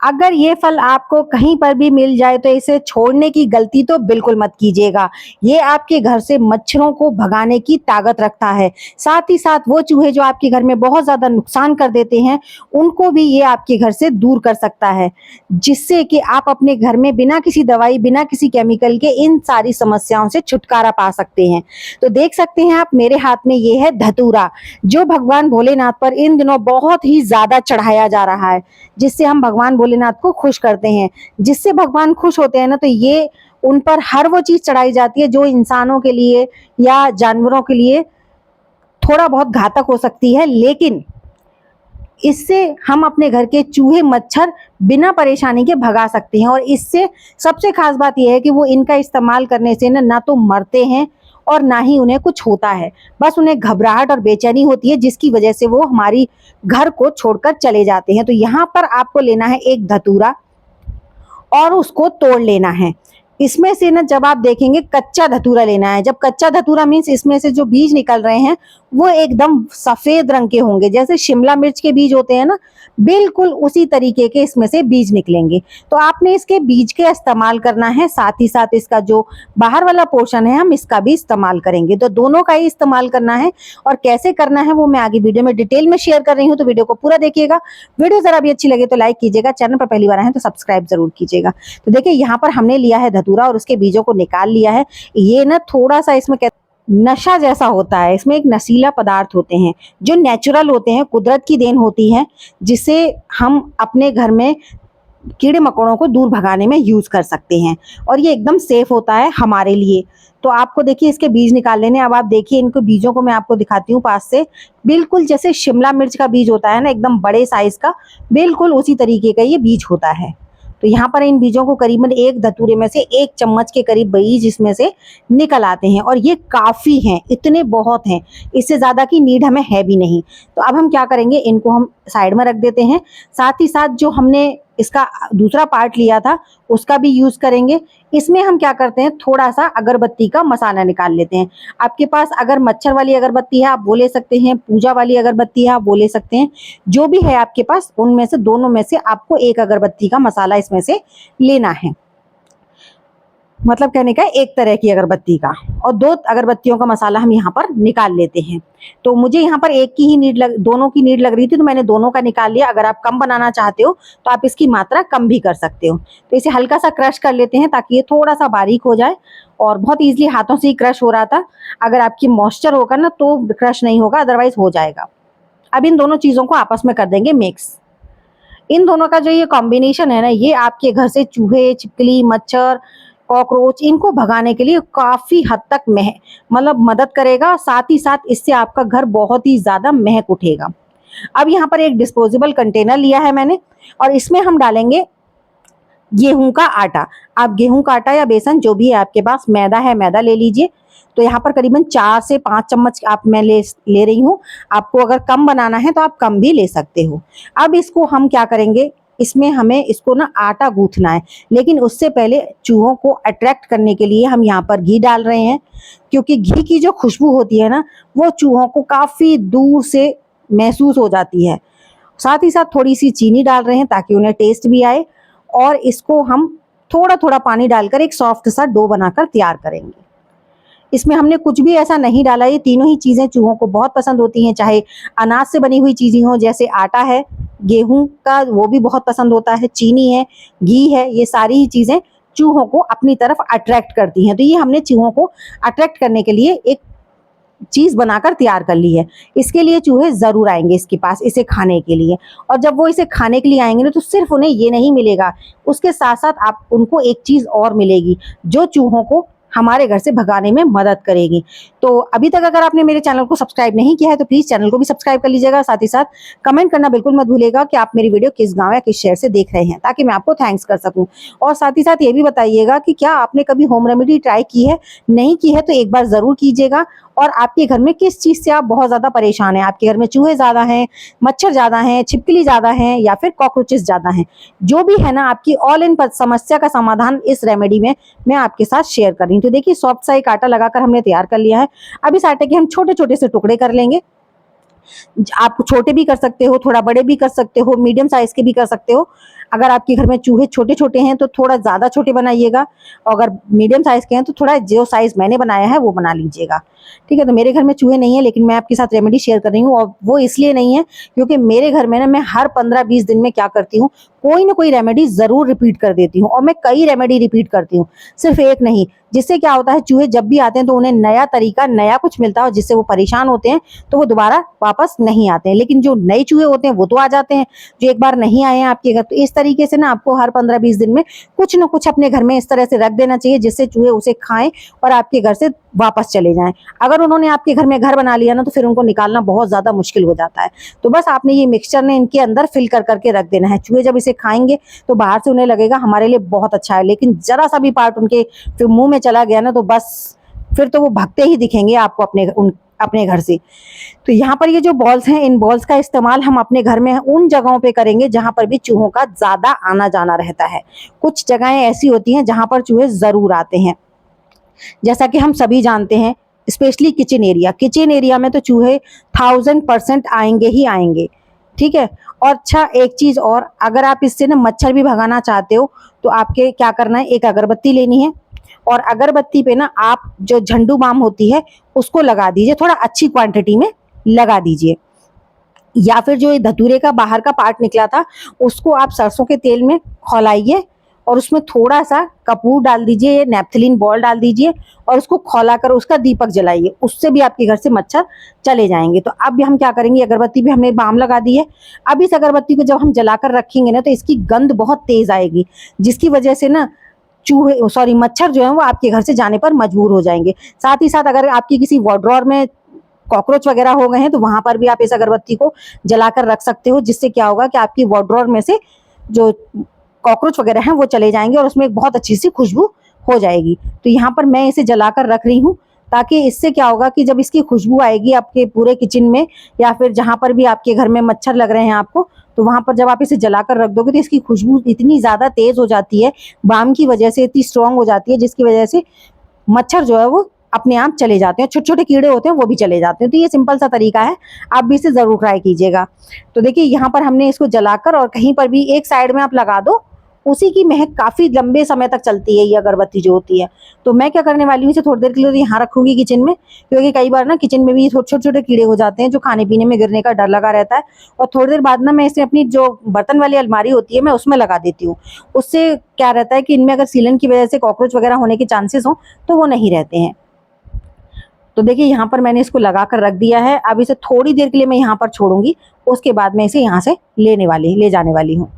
अगर ये फल आपको कहीं पर भी मिल जाए तो इसे छोड़ने की गलती तो बिल्कुल मत कीजिएगा। ये आपके घर से मच्छरों को भगाने की ताकत रखता है। साथ ही साथ वो चूहे जो आपके घर में बहुत ज़्यादा नुकसान कर देते हैं, उनको भी ये आपके घर से दूर कर सकता है। जिससे कि आप अपने घर में बिना किसी दवाई, बिना किसी केमिकल के इन सारी समस्याओं से छुटकारा पा सकते हैं। तो देख सकते हैं आप मेरे हाथ में ये है धतूरा, जो भगवान भोलेनाथ पर इन दिनों बहुत ही ज़्यादा चढ़ाया जा रहा है। जिससे हम भगवान भोलेनाथ को खुश करते हैं। जिससे भगवान खुश होते हैं ना, तो ये उन पर हर वो चीज चढ़ाई जाती है जो इंसानों के लिए या जानवरों के लिए थोड़ा बहुत घातक हो सकती है, लेकिन इससे हम अपने घर के चूहे मच्छर बिना परेशानी के भगा सकते हैं। और इससे सबसे खास बात यह है कि वो इनका इस्तेमाल करने से ना तो मरते हैं और ना ही उन्हें कुछ होता है। बस उन्हें घबराहट और बेचैनी होती है, जिसकी वजह से वो हमारी घर को छोड़कर चले जाते हैं। तो यहाँ पर आपको लेना है एक धतूरा और उसको तोड़ लेना है। इसमें से ना जब आप देखेंगे कच्चा धतूरा लेना है। जब कच्चा धतूरा मीन्स इसमें से जो बीज निकल रहे हैं वो एकदम सफेद रंग के होंगे, जैसे शिमला मिर्च के बीज होते हैं ना, बिल्कुल उसी तरीके के इसमें से बीज निकलेंगे। तो आपने इसके बीज के इस्तेमाल करना है, साथ ही साथ इसका जो बाहर वाला पोर्शन है हम इसका भी इस्तेमाल करेंगे। तो दोनों का ही इस्तेमाल करना है और कैसे करना है वो मैं आगे वीडियो में डिटेल में शेयर कर रही हूँ, तो वीडियो को पूरा देखिएगा। वीडियो जरा भी अच्छी लगे तो लाइक कीजिएगा, चैनल पर पहली बार आए तो सब्सक्राइब जरूर कीजिएगा। तो देखिए यहाँ पर हमने लिया है धतूरा और उसके बीजों को निकाल लिया है। ये ना थोड़ा सा इसमें नशा जैसा होता है, इसमें एक नशीला पदार्थ होते हैं जो नेचुरल होते हैं, कुदरत की देन होती है, जिसे हम अपने घर में कीड़े मकोड़ों को दूर भगाने में यूज कर सकते हैं। और ये एकदम सेफ होता है हमारे लिए। तो आपको देखिए इसके बीज निकाल लेने। अब आप देखिए इनको बीजों को मैं आपको दिखाती हूँ पास से। बिल्कुल जैसे शिमला मिर्च का बीज होता है ना, एकदम बड़े साइज का, बिल्कुल उसी तरीके का ये बीज होता है। तो यहाँ पर इन बीजों को करीबन एक धतूरे में से 1 चम्मच के करीब बीज इसमें से निकल आते हैं और ये काफ़ी हैं, इतने बहुत हैं, इससे ज़्यादा की नीड हमें है भी नहीं। तो अब हम क्या करेंगे, इनको हम साइड में रख देते हैं। साथ ही साथ जो हमने इसका दूसरा पार्ट लिया था उसका भी यूज़ करेंगे। इसमें हम क्या करते हैं, थोड़ा सा अगरबत्ती का मसाला निकाल लेते हैं। आपके पास अगर मच्छर वाली अगरबत्ती है आप वो ले सकते हैं, पूजा वाली अगरबत्ती है आप वो ले सकते हैं। जो भी है आपके पास उनमें से, दोनों में से आपको एक अगरबत्ती का मसाला इसमें से लेना है। मतलब कहने का एक तरह की अगरबत्ती का, और 2 अगरबत्तियों का मसाला हम यहाँ पर निकाल लेते हैं। तो मुझे यहाँ पर एक की ही नीड दोनों की नीड लग रही थी, तो मैंने दोनों का निकाल लिया। अगर आप कम बनाना चाहते हो तो आप इसकी मात्रा कम भी कर सकते हो। तो इसे हल्का सा क्रश कर लेते हैं ताकि ये थोड़ा सा बारीक हो जाए। और बहुत ईजिली हाथों से ही क्रश हो रहा था। अगर आपकी मॉइस्चर होगा ना तो क्रश नहीं होगा, अदरवाइज हो जाएगा। अब इन दोनों चीज़ों को आपस में कर देंगे मिक्स। इन दोनों का जो ये कॉम्बिनेशन है ना, ये आपके घर से चूहे, छिपकली, मच्छर, कॉकरोच, इनको भगाने के लिए काफ़ी हद तक मतलब मदद करेगा। साथ ही साथ इससे आपका घर बहुत ही ज़्यादा महक उठेगा। अब यहाँ पर एक डिस्पोजेबल कंटेनर लिया है मैंने और इसमें हम डालेंगे गेहूं का आटा। आप गेहूं का आटा या बेसन जो भी है आपके पास, मैदा है मैदा ले लीजिए। तो यहाँ पर करीबन 4 से 5 चम्मच मैं ले रही हूँ। आपको अगर कम बनाना है तो आप कम भी ले सकते हो। अब इसको हम क्या करेंगे, इसमें हमें इसको ना आटा गूंथना है, लेकिन उससे पहले चूहों को अट्रैक्ट करने के लिए हम यहाँ पर घी डाल रहे हैं। क्योंकि घी की जो खुशबू होती है ना, वो चूहों को काफ़ी दूर से महसूस हो जाती है। साथ ही साथ थोड़ी सी चीनी डाल रहे हैं ताकि उन्हें टेस्ट भी आए। और इसको हम थोड़ा थोड़ा पानी डालकर एक सॉफ्ट सा डो बनाकर तैयार करेंगे। इसमें हमने कुछ भी ऐसा नहीं डाला। ये तीनों ही चीज़ें चूहों को बहुत पसंद होती हैं, चाहे अनाज से बनी हुई चीज़ें हों, जैसे आटा है, गेहूं का वो भी बहुत पसंद होता है, चीनी है, घी है, ये सारी ही चीज़ें चूहों को अपनी तरफ अट्रैक्ट करती हैं। तो ये हमने चूहों को अट्रैक्ट करने के लिए एक चीज़ बनाकर तैयार कर ली है। इसके लिए चूहे ज़रूर आएंगे इसके पास इसे खाने के लिए। और जब वो इसे खाने के लिए आएंगे ना, तो सिर्फ उन्हें ये नहीं मिलेगा, उसके साथ साथ आप उनको एक चीज़ और मिलेगी जो चूहों को हमारे घर से भगाने में मदद करेगी। तो अभी तक अगर आपने मेरे चैनल को सब्सक्राइब नहीं किया है तो प्लीज़ चैनल को भी सब्सक्राइब कर लीजिएगा। साथ ही साथ कमेंट करना बिल्कुल मत भूलिएगा कि आप मेरी वीडियो किस गाँव या किस शहर से देख रहे हैं, ताकि मैं आपको थैंक्स कर सकूं। और साथ ही साथ ये भी बताइएगा कि क्या आपने कभी होम रेमेडी ट्राई की है, नहीं की है तो एक बार ज़रूर कीजिएगा। और आपके घर में किस चीज़ से आप बहुत ज़्यादा परेशान हैं, आपके घर में चूहे ज़्यादा हैं, मच्छर ज़्यादा हैं, छिपकली ज़्यादा हैं, या फिर कॉकरोचेस ज़्यादा हैं, जो भी है ना, आपकी ऑल इन समस्या का समाधान इस रेमेडी में मैं आपके साथ शेयर कर रही हूँ। तो देखिए सॉफ्ट सा एक आटा लगाकर हमने तैयार कर लिया है। अब इस आटे के हम छोटे छोटे से टुकड़े कर लेंगे। आप छोटे भी कर सकते हो, थोड़ा बड़े भी कर सकते हो, मीडियम साइज के भी कर सकते हो। अगर आपके घर में चूहे छोटे-छोटे हैं तो थोड़ा ज़्यादा छोटे बनाइएगा, और अगर मीडियम साइज़ के हैं तो थोड़ा जो साइज़ मैंने बनाया है वो बना लीजिएगा। ठीक है? तो मेरे घर में चूहे नहीं है, लेकिन मैं आपके साथ रेमेडी शेयर कर रही हूँ, और वो इसलिए नहीं है क्योंकि मेरे घर में ना मैं हर 15-20 दिन में क्या करती हूँ, कोई ना कोई रेमेडी ज़रूर रिपीट कर देती हूँ, और मैं कई रेमेडी रिपीट करती हूँ, सिर्फ़ एक नहीं। जिससे क्या होता है, चूहे जब भी आते हैं तो उन्हें नया तरीका, नया कुछ मिलता है, और जिससे वो परेशान होते हैं तो वो दोबारा वापस नहीं आते हैं। लेकिन जो नए चूहे होते हैं वो तो आ जाते हैं, जो एक बार नहीं आए हैं आपके घर। तो इस तरीके से ना आपको हर 15-20 दिन में कुछ न कुछ अपने घर में इस तरह से रख देना चाहिए, जिससे चूहे उसे खाएँ और आपके घर से वापस चले जाएँ। अगर उन्होंने आपके घर में घर बना लिया ना, तो फिर उनको निकालना बहुत ज़्यादा मुश्किल हो जाता है। तो बस आपने ये मिक्सचर ने इनके अंदर फिल कर के रख देना है। चूहे जब इसे खाएँगे तो बाहर से उन्हें लगेगा हमारे लिए बहुत अच्छा है, लेकिन ज़रा-सा भी पार्ट उनके फिर मुँह में चला गया ना, तो बस फिर तो वो भागते ही दिखेंगे आपको अपने घर से। तो यहाँ पर ये जो बॉल्स हैं, इन बॉल्स का इस्तेमाल हम अपने घर में उन जगहों पे करेंगे जहाँ पर भी चूहों का ज़्यादा आना-जाना रहता है। कुछ जगहें ऐसी होती हैं जहाँ पर चूहे ज़रूर आते हैं। जैसा कि हम सभी जानते हैं, specially kitchen area. Kitchen area में तो चूहे 1000% आएँगे ही आएँगे, ठीक है? और अच्छा, एक चीज़ और, अगर आप इससे ना मच्छर भी भगाना चाहते हो, तो आपके क्या करना है, एक अगरबत्ती लेनी है, और अगरबत्ती पे ना आप जो झंडू बाम होती है, उसको लगा दीजिए, थोड़ा अच्छी क्वांटिटी में लगा दीजिए। या फिर जो ये धतूरे का बाहर का पार्ट निकला था, उसको आप सरसों के तेल में खौलाइए, और उसमें थोड़ा-सा कपूर डाल दीजिए, नैप्थलीन बॉल डाल दीजिए, और उसको खौलाकर उसका दीपक जलाइए। उससे भी आपके घर से मच्छर चले जाएँगे। तो अब हम क्या करेंगे, अगरबत्ती पे हमने बाम लगा दी है। अब इस अगरबत्ती को जब हम जलाकर रखेंगे ना, तो इसकी गंध बहुत तेज़ आएगी, जिसकी वजह से ना मच्छर जो है वो आपके घर से जाने पर मजबूर हो जाएँगे। साथ ही साथ अगर आपकी किसी वार्डरोब में कॉकरोच वगैरह हो गए हैं, तो वहाँ पर भी आप इस अगरबत्ती को जलाकर रख सकते हो, जिससे क्या होगा कि आपकी वार्डरोब में से जो कॉकरोच वगैरह हैं वो चले जाएँगे, और उसमें एक बहुत अच्छी-सी खुशबू हो जाएगी। तो यहाँ पर मैं इसे जलाकर रख रही हूँ, ताकि इससे क्या होगा कि जब इसकी खुशबू आएगी आपके पूरे किचन में, या फिर जहाँ पर भी आपके घर में मच्छर लग रहे हैं आपको, तो वहाँ पर जब आप इसे जलाकर रख दोगे तो इसकी खुशबू इतनी ज़्यादा तेज़ हो जाती है, बाम की वजह से इतनी स्ट्रॉन्ग हो जाती है, जिसकी वजह से मच्छर जो है वो अपने आप चले जाते हैं। छोटे-छोटे कीड़े होते हैं वो भी चले जाते हैं। तो ये सिंपल सा तरीका है, आप भी इसे ज़रूर ट्राई कीजिएगा। तो देखिए, यहाँ पर हमने इसको जलाकर, और कहीं पर भी एक साइड में आप लगा दो, उसी की महक काफ़ी लंबे समय तक चलती है ये अगरबत्ती जो होती है। तो मैं क्या करने वाली हूँ, इसे थोड़ी देर के लिए यहाँ रखूँगी किचन में, क्योंकि कई बार ना किचन में भी छोटे-छोटे कीड़े हो जाते हैं, जो खाने-पीने में गिरने का डर लगा रहता है, और थोड़ी देर बाद ना मैं इसे अपनी जो बर्तन वाली अलमारी होती है, मैं उसमें लगा देती हूँ। उससे क्या रहता है कि इनमें अगर सीलन की वजह से कॉकरोच वगैरह होने के चांसेस हों, तो वो नहीं रहते हैं। तो देखिए, यहाँ पर मैंने इसको लगा कर रख दिया है। अब इसे थोड़ी देर के लिए मैं यहाँ पर छोड़ूँगी, उसके बाद मैं इसे यहाँ से ले जाने वाली हूँ।